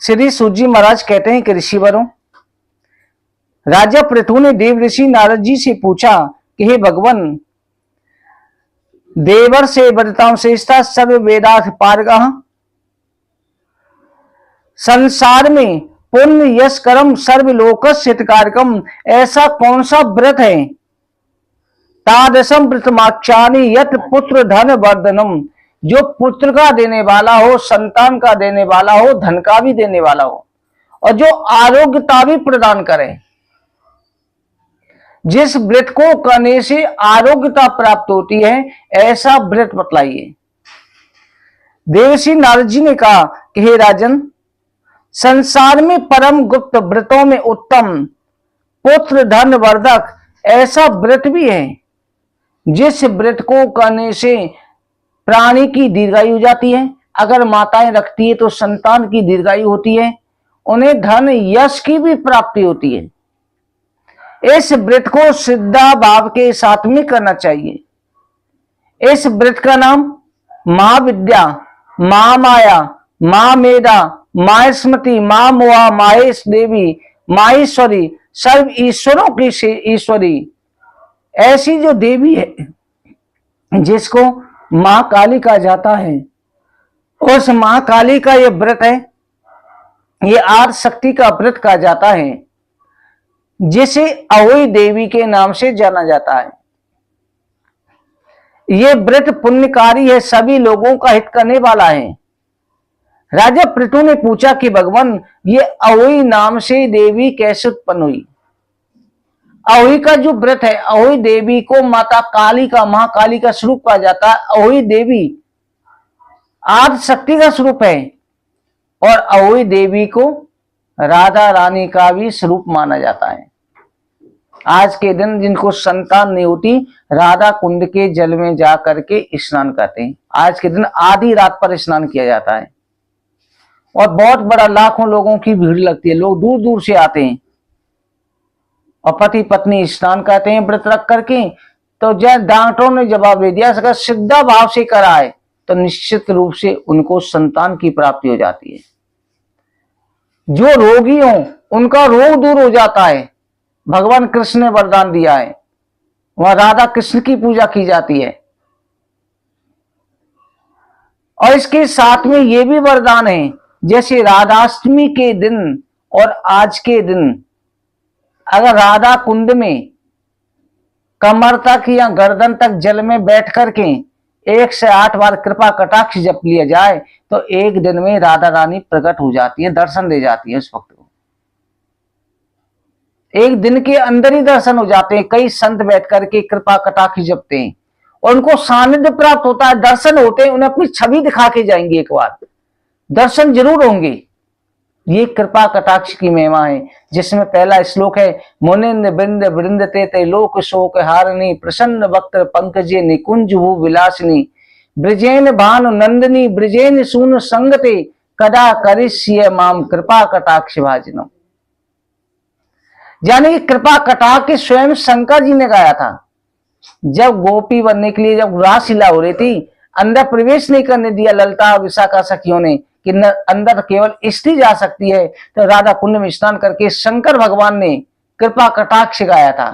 श्री सूजी महाराज कहते हैं कि ऋषिवरों, राजा पृथु ने देव ऋषि नारद जी से पूछा कि हे भगवान, देवर से वरताओं श्रेष्ठता सर्व वेदार्थ पारगः, संसार में पुण्य यश कर्म सर्वलोकस्य हितकारकम, ऐसा कौन सा व्रत है तादृशम व्रतमाख्यानि यत पुत्र धन वर्धनम, जो पुत्र का देने वाला हो, संतान का देने वाला हो, धन का भी देने वाला हो, और जो आरोग्यता भी प्रदान करे। जिस व्रत को करने से आरोग्यता प्राप्त होती है, ऐसा व्रत बतलाइए। देवर्षि नारद जी ने कहा कि हे राजन, संसार में परम गुप्त व्रतों में उत्तम पुत्र धन वर्धक ऐसा व्रत भी है, जिस व्रत को करने से प्राणी की दीर्घायु हो जाती है। अगर माताएं रखती है तो संतान की दीर्घायु होती है, उन्हें धन यश की भी प्राप्ति होती है। इस व्रत को श्रद्धा भाव के साथ में करना चाहिए। इस व्रत का नाम मां विद्या, मां माया, मां मेधा, मां स्मृति, मां मोहा, माहेश देवी, माहेश्वरी, सर्व ईश्वरों की ईश्वरी, ऐसी जो देवी है जिसको मां काली कहा जाता है, उस मां काली का ये व्रत है। ये आदि शक्ति का व्रत कहा जाता है, जिसे अहोई देवी के नाम से जाना जाता है। ये व्रत पुण्यकारी है, सभी लोगों का हित करने वाला है। राजा पृथु ने पूछा कि भगवान, ये अहोई नाम से देवी कैसे उत्पन्न हुई? अहोई का जो व्रत है, अहोई देवी को माता काली का, महाकाली का स्वरूप कहा जाता है। अहोई देवी आदि शक्ति का स्वरूप है, और अहोई देवी को राधा रानी का भी स्वरूप माना जाता है। आज के दिन जिनको संतान नहीं होती, राधा कुंड के जल में जा करके स्नान करते हैं। आज के दिन आधी रात पर स्नान किया जाता है, और बहुत बड़ा लाखों लोगों की भीड़ लगती है। लोग दूर दूर से आते हैं, और पति पत्नी स्नान करते हैं व्रत रख करके। तो जब डॉक्टरों ने जवाब दे दिया, अगर श्रद्धा भाव से कराए तो निश्चित रूप से उनको संतान की प्राप्ति हो जाती है। जो रोगी हो उनका रोग दूर हो जाता है। भगवान कृष्ण ने वरदान दिया है, वहां राधा कृष्ण की पूजा की जाती है। और इसके साथ में ये भी वरदान है, जैसे राधाष्टमी के दिन और आज के दिन अगर राधा कुंड में कमर तक या गर्दन तक जल में बैठ करके 1 से 8 बार कृपा कटाक्ष जप लिया जाए, तो एक दिन में राधा रानी प्रकट हो जाती है, दर्शन दे जाती है उस वक्त को। एक दिन के अंदर ही दर्शन हो जाते हैं। कई संत बैठ करके कृपा कटाक्ष जपते हैं, और उनको सानिध्य प्राप्त होता है, दर्शन होते हैं। उन्हें अपनी छवि दिखा के जाएंगे, एक बार दर्शन जरूर होंगे। ये कृपा कटाक्ष की महिमा है, जिसमें पहला श्लोक है, मुनिंद बिंद वृंदते त्रैलोक शोक हारिणी, प्रसन्न वक्त पंकजे निकुंज भू विलासिनी, ब्रजेन भानु नंदिनी, ब्रजेन सून संगते, कदा करिष्य माम कृपा कटाक्ष भाजनम। यानी कृपा कटाक्ष स्वयं शंकर जी ने गाया था। जब गोपी बनने के लिए जब रासलीला हो रही थी, अंदर प्रवेश नहीं करने दिया ललता विशाखा सखियों ने कि अंदर केवल स्त्री जा सकती है, तो राधा कुंड में स्नान करके शंकर भगवान ने कृपा कटाक्ष गाया था।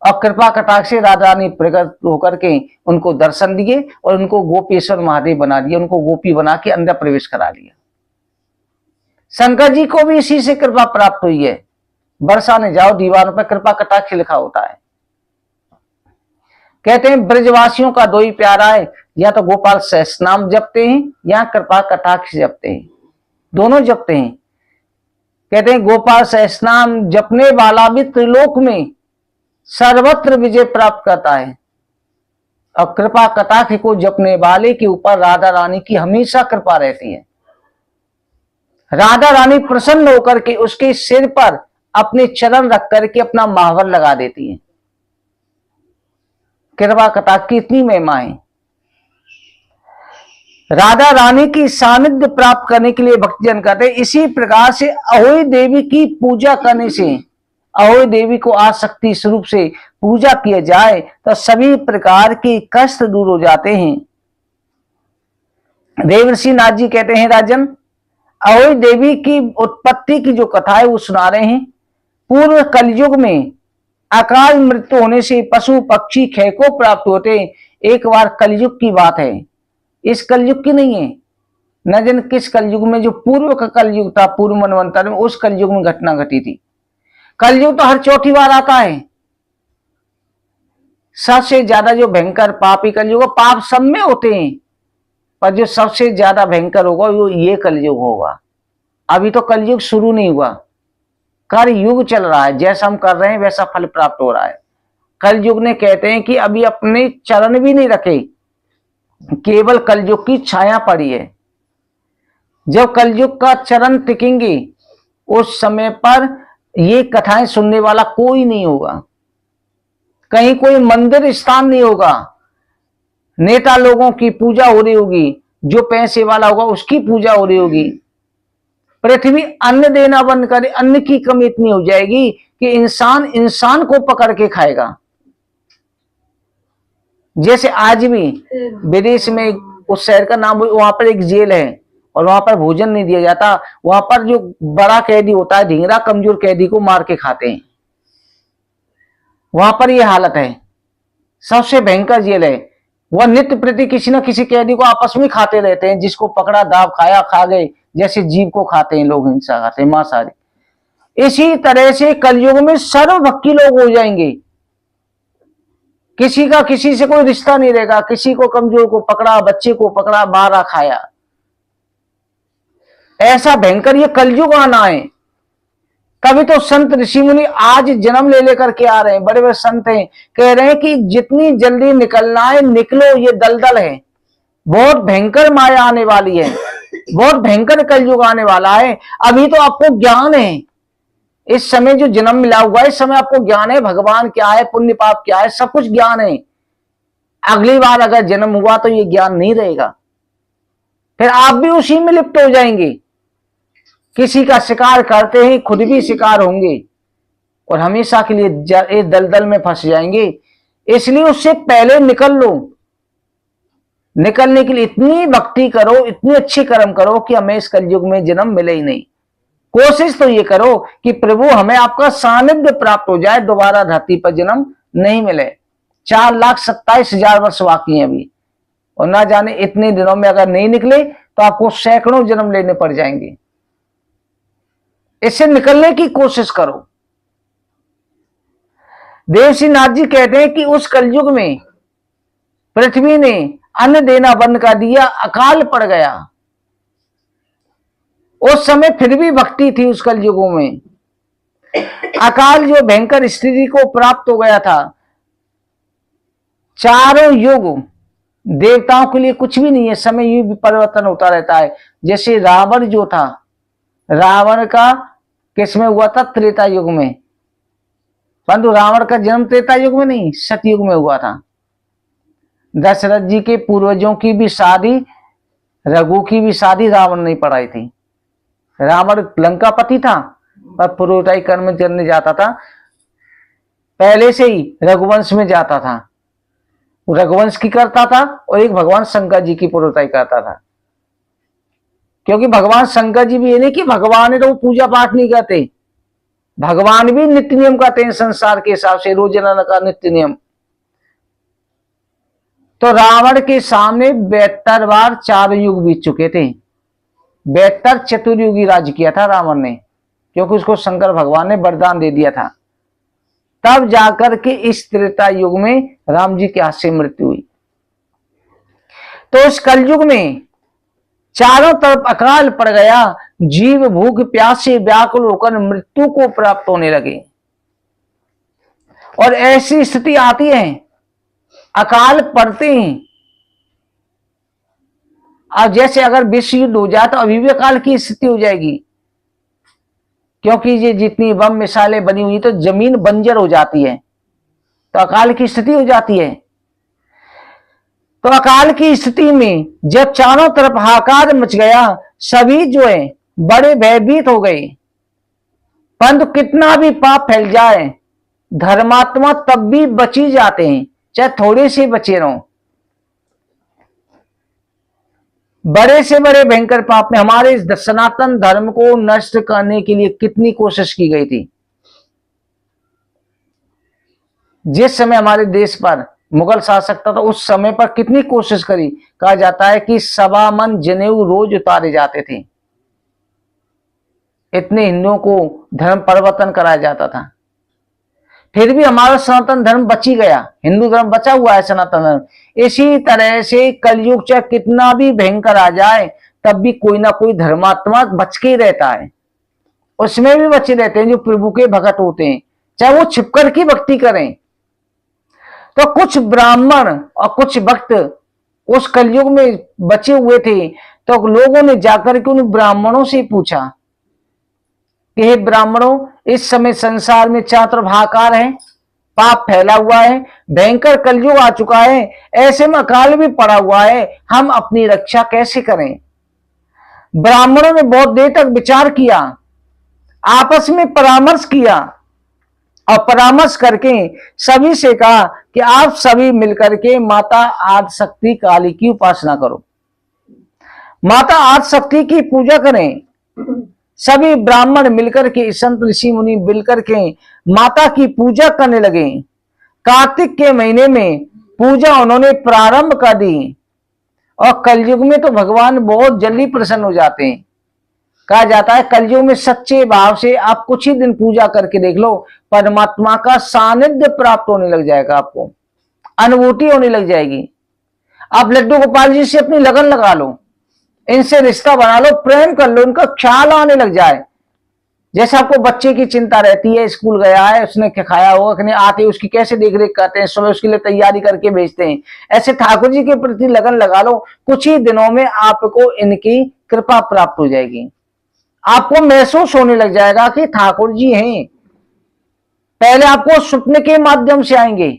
और कृपा कटाक्ष से राधा ने प्रकट होकर के उनको दर्शन दिए, और उनको गोपेश्वर महादेव बना दिया, उनको गोपी बना के अंदर प्रवेश करा लिया। शंकर जी को भी इसी से कृपा प्राप्त हुई है। बरसाने जाओ दीवारों पर कृपा कटाक्ष लिखा होता है। कहते हैं ब्रजवासियों का दो ही प्यारा है, या तो गोपाल सहस्रनाम जपते हैं या कृपा कटाक्ष जपते हैं, दोनों जपते हैं। कहते हैं गोपाल सहस्रनाम जपने वाला भी त्रिलोक में सर्वत्र विजय प्राप्त करता है, और कृपा कटाक्ष को जपने वाले के ऊपर राधा रानी की हमेशा कृपा रहती है। राधा रानी प्रसन्न होकर के उसके सिर पर अपने चरण रख करके अपना महावर लगा देती है। कृपा कटाक्ष की इतनी महिमा है। राधा रानी की सानिध्य प्राप्त करने के लिए भक्तजन कहते हैं, इसी प्रकार से अहोई देवी की पूजा करने से, अहोई देवी को आसक्ति स्वरूप से पूजा किया जाए तो सभी प्रकार के कष्ट दूर हो जाते हैं। देवर्षि नाथ जी कहते हैं, राजन, अहोई देवी की उत्पत्ति की जो कथा है वो सुना रहे हैं। पूर्व कलयुग में अकाल मृत्यु होने से पशु पक्षी क्षय को प्राप्त होते। एक बार कलयुग की बात है, इस कलयुग की नहीं है, न जाने किस कलयुग में, जो पूर्व का कलयुग था, पूर्व मनवंतर में, उस कलयुग में घटना घटी थी। कलयुग तो हर चौथी बार आता है। सबसे ज्यादा जो भयंकर पापी कलयुग, पाप सब में होते हैं, पर जो सबसे ज्यादा भयंकर होगा वो ये कलयुग होगा। अभी तो कलयुग शुरू नहीं हुआ, कर युग चल रहा है। जैसा हम कर रहे हैं वैसा फल प्राप्त हो रहा है। कलयुग ने कहते हैं कि अभी अपने चरण भी नहीं रखे, केवल कलयुग की छाया पड़ी है। जब कलयुग का चरण टिकेंगे उस समय पर ये कथाएं सुनने वाला कोई नहीं होगा, कहीं कोई मंदिर स्थान नहीं होगा, नेता लोगों की पूजा हो रही होगी, जो पैसे वाला होगा उसकी पूजा हो रही होगी। पृथ्वी अन्न देना बंद करे, अन्न की कमी इतनी हो जाएगी कि इंसान इंसान को पकड़ के खाएगा। जैसे आज भी विदेश में उस शहर का नाम, वहां पर एक जेल है और वहां पर भोजन नहीं दिया जाता। वहां पर जो बड़ा कैदी होता है ढींगरा, कमजोर कैदी को मार के खाते हैं। वहां पर यह हालत है, सबसे भयंकर जेल है। वह नित्य प्रति किसी न किसी कैदी को आपस में खाते रहते हैं, जिसको पकड़ा दाब खाया, खा गए, जैसे जीव को खाते हैं लोग, हिंसा खाते हैं, मांसाहारी। इसी तरह से कलयुग में सर्वभक्षी लोग हो जाएंगे। किसी का किसी से कोई रिश्ता नहीं रहेगा, किसी को कमजोर को पकड़ा, बच्चे को पकड़ा, मारा, खाया। ऐसा भयंकर ये कलयुग आना है। तभी तो संत ऋषि मुनि आज जन्म ले लेकर के आ रहे हैं। बड़े बड़े संत हैं, कह रहे हैं कि जितनी जल्दी निकलना है निकलो, ये दलदल है, बहुत भयंकर माया आने वाली है, बहुत भयंकर कलयुग आने वाला है। अभी तो आपको ज्ञान है, इस समय जो जन्म मिला हुआ है, इस समय आपको ज्ञान है, भगवान क्या है, पुण्य पाप क्या है, सब कुछ ज्ञान है। अगली बार अगर जन्म हुआ तो ये ज्ञान नहीं रहेगा, फिर आप भी उसी में लिप्त हो जाएंगे। किसी का शिकार करते ही खुद भी शिकार होंगे और हमेशा के लिए इस दलदल में फंस जाएंगे। इसलिए उससे पहले निकल लो। निकलने के लिए इतनी भक्ति करो, इतने अच्छे कर्म करो कि हमें इस कलयुग में जन्म मिले ही नहीं। कोशिश तो ये करो कि प्रभु हमें आपका सानिध्य प्राप्त हो जाए, दोबारा धरती पर जन्म नहीं मिले। 4,27,000 वर्ष बाकी हैं अभी, और ना जाने इतने दिनों में अगर नहीं निकले तो आपको सैकड़ों जन्म लेने पड़ जाएंगे। इससे निकलने की कोशिश करो। देवसी नाथ जी कहते हैं कि उस कलयुग में पृथ्वी ने अन्न देना बंद कर दिया, अकाल पड़ गया। उस समय फिर भी भक्ति थी उस कलयुगों में। अकाल जो भयंकर स्थिति को प्राप्त हो गया था। चारों युग देवताओं के लिए कुछ भी नहीं है, समय युग परिवर्तन होता रहता है। जैसे रावण जो था, रावण का किसमें हुआ था? त्रेता युग में। परंतु रावण का जन्म त्रेता युग में नहीं, सतयुग में हुआ था। दशरथ जी के पूर्वजों की भी शादी, रघु की भी शादी रावण ने पढ़ाई थी। रावण लंकापति था पर पुरोहिताई कर्म करने जाता था, पहले से ही रघुवंश में जाता था, रघुवंश की करता था और एक भगवान शंकर जी की पुरोहिताई करता था। क्योंकि भगवान शंकर जी भी ये नहीं कि भगवान है तो वो पूजा पाठ नहीं करते, भगवान भी नित्य नियम करते हैं संसार के हिसाब से, रोजाना का नित्य नियम। तो रावण के सामने 72 बार 4 युग बीत चुके थे। 72 चतुर्युगी राज किया था रावण ने, क्योंकि उसको शंकर भगवान ने वरदान दे दिया था। तब जाकर के इस त्रेता युग में राम जी के हाथ से मृत्यु हुई। तो इस कलयुग में चारों तरफ अकाल पड़ गया, जीव भूख प्यास से व्याकुल होकर मृत्यु को प्राप्त होने लगे। और ऐसी स्थिति आती है, अकाल पड़ते हैं। अब जैसे अगर विश्व युद्ध हो जाए तो अभी भी अकाल की स्थिति हो जाएगी, क्योंकि ये जितनी बम मिसाइलें बनी हुई तो जमीन बंजर हो जाती है, तो अकाल की स्थिति हो जाती है। तो अकाल की स्थिति में जब चारों तरफ हाहाकार मच गया, सभी जो है बड़े भयभीत हो गए। परंतु कितना भी पाप फैल जाए, धर्मात्मा तब भी बची जाते हैं, चाहे थोड़े से बचे रहो। बड़े से बड़े भयंकर पाप में हमारे इस सनातन धर्म को नष्ट करने के लिए कितनी कोशिश की गई थी। जिस समय हमारे देश पर मुगल शासक था तो उस समय पर कितनी कोशिश करी। कहा जाता है कि 1.25 मन जनेऊ रोज उतारे जाते थे, इतने हिंदुओं को धर्म परिवर्तन कराया जाता था। फिर भी हमारा सनातन धर्म बची गया, हिंदू धर्म बचा हुआ है, सनातन धर्म। इसी तरह से कलयुग चाहे कितना भी भयंकर आ जाए तब भी कोई ना कोई धर्मात्मा बच के ही रहता है, उसमें भी बचे रहते हैं जो प्रभु के भगत होते हैं, चाहे वो छिपकर की भक्ति करें। तो कुछ ब्राह्मण और कुछ भक्त उस कलयुग में बचे हुए थे, तो लोगों ने जाकर के उन ब्राह्मणों से पूछा कि हे ब्राह्मणों, इस समय संसार में चारों तरफ हाहाकार है, पाप फैला हुआ है, भयंकर कलयुग आ चुका है, ऐसे में अकाल भी पड़ा हुआ है, हम अपनी रक्षा कैसे करें। ब्राह्मणों ने बहुत देर तक विचार किया, आपस में परामर्श किया और परामर्श करके सभी से कहा कि आप सभी मिलकर के माता आदिशक्ति काली की उपासना करो, माता आदिशक्ति की पूजा करें। सभी ब्राह्मण मिलकर के, संत ऋषि मुनि मिलकर के माता की पूजा करने लगे। कार्तिक के महीने में पूजा उन्होंने प्रारंभ कर दी और कलयुग में तो भगवान बहुत जल्दी प्रसन्न हो जाते हैं। कहा जाता है कलयुग में सच्चे भाव से आप कुछ ही दिन पूजा करके देख लो, परमात्मा का सानिध्य प्राप्त होने लग जाएगा, आपको अनुभूति होने लग जाएगी। आप लड्डू गोपाल जी से अपनी लगन लगा लो, इनसे रिश्ता बना लो, प्रेम कर लो, इनका ख्याल आने लग जाए। जैसे आपको बच्चे की चिंता रहती है, स्कूल गया है, उसने क्या खाया होगा कि नहीं, आते उसकी कैसे देख रेख करते हैं, सुबह उसके लिए तैयारी करके भेजते हैं, ऐसे ठाकुर जी के प्रति लगन लगा लो, कुछ ही दिनों में आपको इनकी कृपा प्राप्त हो जाएगी। आपको महसूस होने लग जाएगा कि ठाकुर जी हैं। पहले आपको स्वप्न के माध्यम से आएंगे,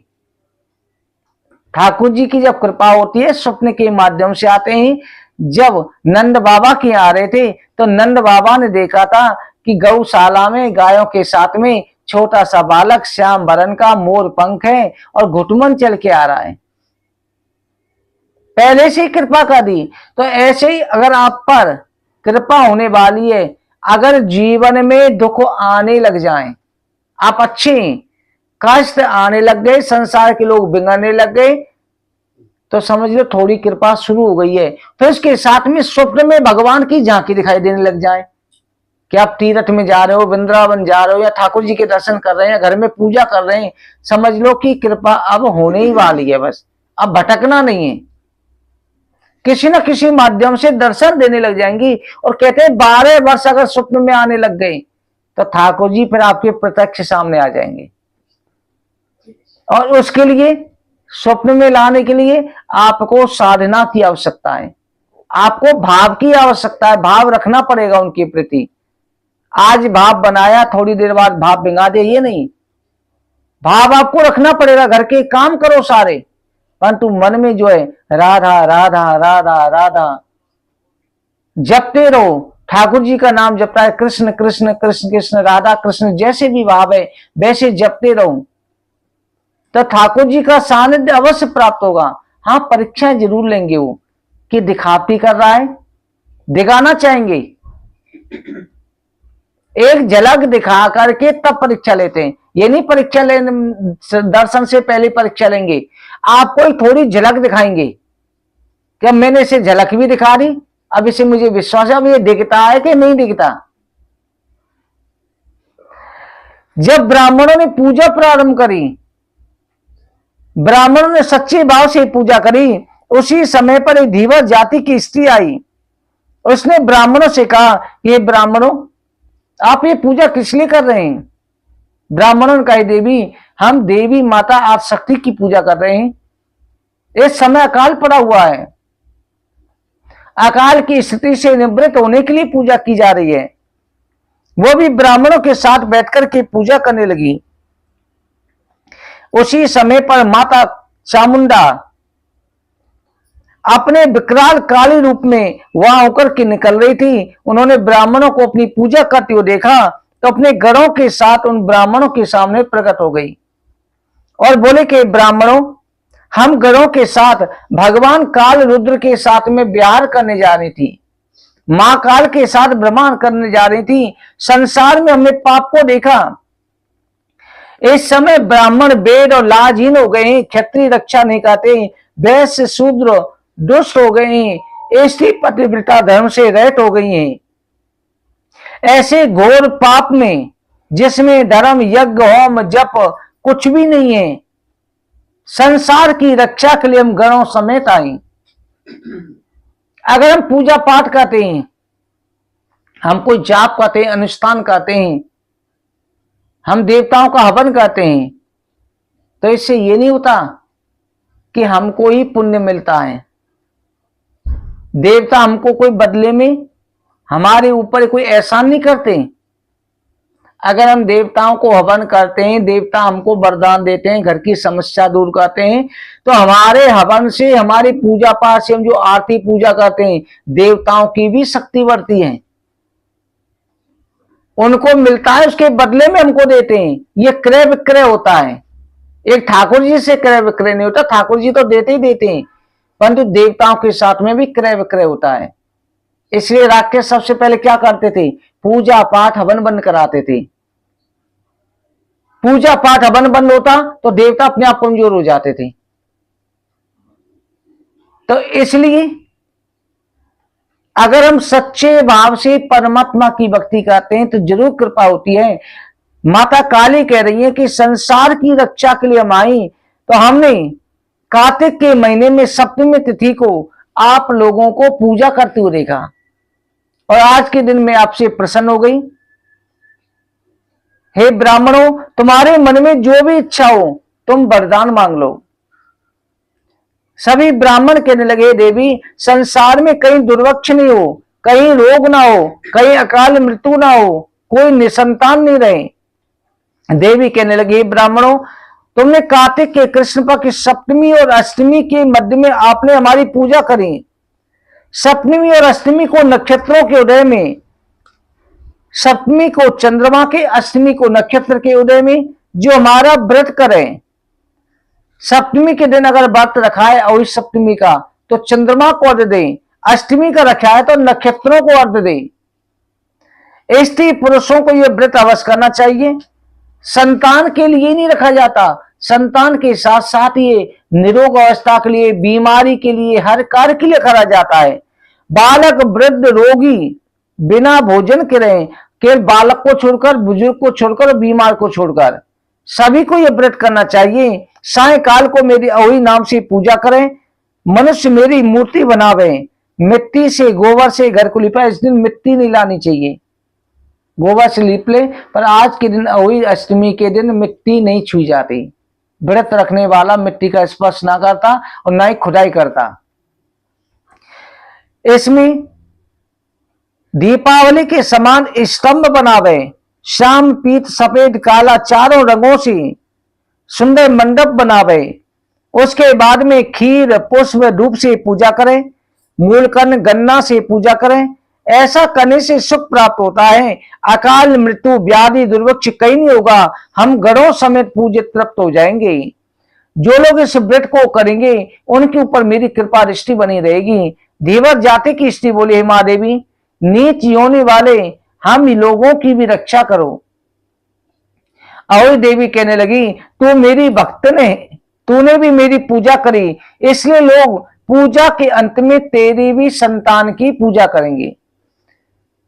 ठाकुर जी की जब कृपा होती है स्वप्न के माध्यम से आते हैं। जब नंद बाबा के आ रहे थे तो नंद बाबा ने देखा था कि गौशाला में गायों के साथ में छोटा सा बालक श्याम बरन का मोर पंख है और घुटमन चल के आ रहा है, पहले से ही कृपा कर दी। तो ऐसे ही अगर आप पर कृपा होने वाली है, अगर जीवन में दुख आने लग जाएं, आप अच्छे कष्ट आने लग गए, संसार के लोग बिगड़ने लग गए, तो समझ लो थोड़ी कृपा शुरू हो गई है। फिर उसके साथ में स्वप्न में भगवान की झांकी दिखाई देने लग जाए कि आप तीर्थ में जा रहे हो, वृंदावन जा रहे हो, या ठाकुर जी के दर्शन कर रहे हैं, घर में पूजा कर रहे हैं, समझ लो कि कृपा अब होने ही वाली है। बस अब भटकना नहीं है, किसी न किसी माध्यम से दर्शन देने लग जाएंगी। और कहते हैं 12 वर्ष अगर स्वप्न में आने लग गए तो ठाकुर जी फिर आपके प्रत्यक्ष सामने आ जाएंगे। और उसके लिए स्वप्न में लाने के लिए आपको साधना की आवश्यकता है, आपको भाव की आवश्यकता है, भाव रखना पड़ेगा उनके प्रति। आज भाव बनाया, थोड़ी देर बाद भाव भिंगा दे, ये नहीं, भाव आपको रखना पड़ेगा। घर के काम करो सारे, परंतु मन में जो है राधा राधा राधा राधा जपते रहो। ठाकुर जी का नाम जपता है, कृष्ण कृष्ण कृष्ण कृष्ण राधा कृष्ण, जैसे भी भाव है वैसे जपते रहो तो ठाकुर जी का सानिध्य अवश्य प्राप्त होगा। हाँ, परीक्षा जरूर लेंगे वो कि दिखावटी कर रहा है, दिखाना चाहेंगे, एक झलक दिखा करके तब परीक्षा लेते हैं। ये नहीं परीक्षा लेने दर्शन से पहले परीक्षा लेंगे, आपको थोड़ी झलक दिखाएंगे कि मैंने इसे झलक भी दिखा दी, अब इसे मुझे विश्वास है, अब ये दिखता है कि नहीं दिखता। जब ब्राह्मणों ने पूजा प्रारंभ करी, ब्राह्मणों ने सच्चे भाव से पूजा करी, उसी समय पर एक धीवर जाति की स्त्री आई। उसने ब्राह्मणों से कहा, ये ब्राह्मणों आप ये पूजा किस लिए कर रहे हैं। ब्राह्मणों ने कहा, देवी हम देवी माता आदिशक्ति की पूजा कर रहे हैं, इस समय अकाल पड़ा हुआ है, अकाल की स्थिति से निवृत्त होने के लिए पूजा की जा रही है। वो भी ब्राह्मणों के साथ बैठकर के पूजा करने लगी। उसी समय पर माता चामुंडा अपने विकराल काली रूप में वहां होकर के निकल रही थी। उन्होंने ब्राह्मणों को अपनी पूजा करते हुए देखा तो अपने गढ़ों के साथ उन ब्राह्मणों के सामने प्रकट हो गई और बोले कि ब्राह्मणों, हम गणों के साथ भगवान काल रुद्र के साथ में विहार करने जा रही थी, मां काल के साथ ब्रह्मांड करने जा रही थी। संसार में हमने पाप को देखा। इस समय ब्राह्मण वेद और लाजहीन हो गए हैं, क्षत्रिय रक्षा नहीं करते, वैश्य शूद्र दुष्ट हो गए हैं, स्त्री पतिव्रता धर्म से रहित हो गई हैं। ऐसे घोर पाप में जिसमें धर्म यज्ञ होम जप कुछ भी नहीं है, संसार की रक्षा के लिए हम गणों समेत आए। अगर हम पूजा पाठ करते हैं, हम कोई जाप करते हैं, अनुष्ठान करते हैं, हम देवताओं का हवन करते हैं, तो इससे ये नहीं होता कि हमको ही पुण्य मिलता है। देवता हमको कोई बदले में हमारे ऊपर कोई एहसान नहीं करते। अगर हम देवताओं को हवन करते हैं, देवता हमको वरदान देते हैं, घर की समस्या दूर करते हैं, तो हमारे हवन से, हमारी पूजा पाठ से, हम जो आरती पूजा करते हैं, देवताओं की भी शक्ति बढ़ती है, उनको मिलता है, उसके बदले में हमको देते हैं। ये क्रय विक्रय होता है। एक ठाकुर जी से क्रय विक्रय नहीं होता, ठाकुर जी तो देते ही देते हैं, परंतु देवताओं के साथ में भी क्रय विक्रय होता है। इसलिए राक्षस सबसे पहले क्या करते थे? पूजा पाठ हवन बंद कराते थे। पूजा पाठ हवन बंद होता तो देवता अपने आप कमजोर हो जाते थे। तो इसलिए अगर हम सच्चे भाव से परमात्मा की भक्ति करते हैं तो जरूर कृपा होती है। माता काली कह रही है कि संसार की रक्षा के लिए हम आई, तो हमने कार्तिक के महीने में सप्तमी तिथि को आप लोगों को पूजा करते हुए देखा, और आज के दिन में आपसे प्रसन्न हो गई। हे ब्राह्मणों, तुम्हारे मन में जो भी इच्छा हो तुम वरदान मांग लो। सभी ब्राह्मण कहने लगे, देवी संसार में कहीं दुर्भिक्ष नहीं हो, कहीं रोग ना हो, कहीं अकाल मृत्यु ना हो, कोई निसंतान नहीं रहे। देवी कहने लगी, ब्राह्मणों तुमने कार्तिक के कृष्ण पक्ष सप्तमी और अष्टमी के मध्य में आपने हमारी पूजा करी। सप्तमी और अष्टमी को नक्षत्रों के उदय में, सप्तमी को चंद्रमा के, अष्टमी को नक्षत्र के उदय में जो हमारा व्रत करे, सप्तमी के दिन अगर व्रत रखा है और इस सप्तमी का तो चंद्रमा को अर्घ दे, अष्टमी का रखा है तो नक्षत्रों को अर्घ दे। स्त्री पुरुषों को यह व्रत अवश्य करना चाहिए। संतान के लिए नहीं रखा जाता, संतान के साथ साथ ये निरोग अवस्था के लिए, बीमारी के लिए, हर कार्य के लिए करा जाता है। बालक वृद्ध रोगी बिना भोजन के रहे, केवल बालक को छोड़कर, बुजुर्ग को छोड़कर, बीमार को छोड़कर सभी को यह व्रत करना चाहिए। सायकाल को मेरी अहोई नाम से पूजा करें, मनुष्य मेरी मूर्ति बनावे, मिट्टी से गोबर से घर को लिपा। इस दिन मिट्टी नहीं लानी चाहिए, गोबर से लीप ले, पर आज के दिन अहोई अष्टमी के दिन मिट्टी नहीं छुई जाती। व्रत रखने वाला मिट्टी का स्पर्श ना करता और ना ही खुदाई करता। इसमें दीपावली के समान स्तंभ बनावे, श्याम पीत सफेद काला चारों रंगों से सुंदर मंडप बनावे। उसके बाद में खीर पुष्प धूप से पूजा करें, मूलकर्ण गन्ना से पूजा करें। ऐसा करने से सुख प्राप्त होता है, अकाल मृत्यु व्याधि दुर्भिक्ष कहीं नहीं होगा। हम गणों समेत पूजित तृप्त हो जाएंगे। जो लोग इस व्रत को करेंगे उनके ऊपर मेरी कृपा दृष्टि बनी रहेगी। धीवर जाति की स्त्री बोली, हे मां देवी, नीच योनि वाले हम लोगों की भी रक्षा करो। अहोई देवी कहने लगी, तू मेरी भक्त ने, तूने भी मेरी पूजा करी, इसलिए लोग पूजा के अंत में तेरी भी संतान की पूजा करेंगे।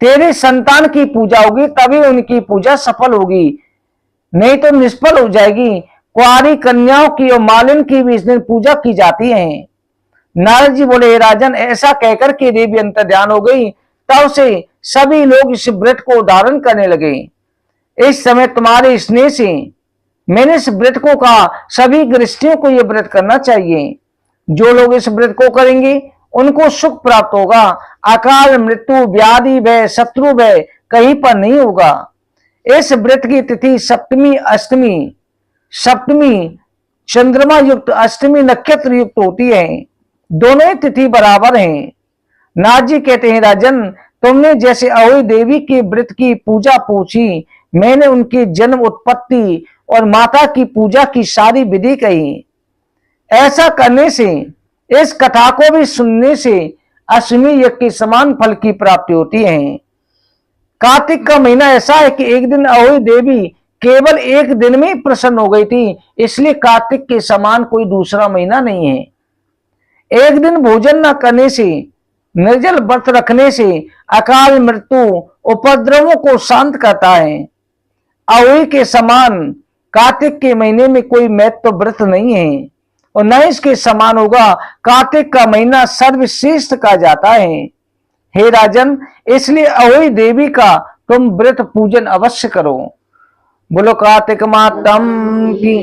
तेरे संतान की पूजा होगी तभी उनकी पूजा सफल होगी, नहीं तो निष्फल हो जाएगी। कुंवारी कन्याओं की और मालिन की भी इस दिन पूजा की जाती है। नारद जी बोले, हे राजन, ऐसा कहकर के देवी अंतर्ध्यान हो गई। तब से सभी लोग इस व्रत को धारण करने लगे। इस समय तुम्हारे स्नेह से मैंने इस व्रत को कहा, सभी गृहस्थियों को यह व्रत करना चाहिए। जो लोग इस व्रत को करेंगे उनको सुख प्राप्त होगा, अकाल मृत्यु व्याधि भय शत्रु भय कहीं पर नहीं होगा। इस व्रत की तिथि सप्तमी अष्टमी, सप्तमी चंद्रमा युक्त, अष्टमी नक्षत्र युक्त होती है। दोनों ही तिथि बराबर हैं। नाथ जी कहते हैं, राजन, तुमने जैसे अहोई देवी के व्रत की पूजा पूछी, मैंने उनकी जन्म उत्पत्ति और माता की पूजा की सारी विधि कही। ऐसा करने से, इस कथा को भी सुनने से अश्वनी यज्ञ के समान फल की प्राप्ति होती है। कार्तिक का महीना ऐसा है कि एक दिन अहोई देवी केवल एक दिन में प्रसन्न हो गई थी, इसलिए कार्तिक के समान कोई दूसरा महीना नहीं है। एक दिन भोजन न करने से, निर्जल व्रत रखने से अकाल मृत्यु उपद्रवों को शांत करता है। अहोई के समान कार्तिक के महीने में कोई महत्व व्रत नहीं है और न इसके समान होगा। कार्तिक का महीना सर्वश्रेष्ठ कहा जाता है। हे राजन, इसलिए अहोई देवी का तुम व्रत पूजन अवश्य करो। बोलो कार्तिक मातम की।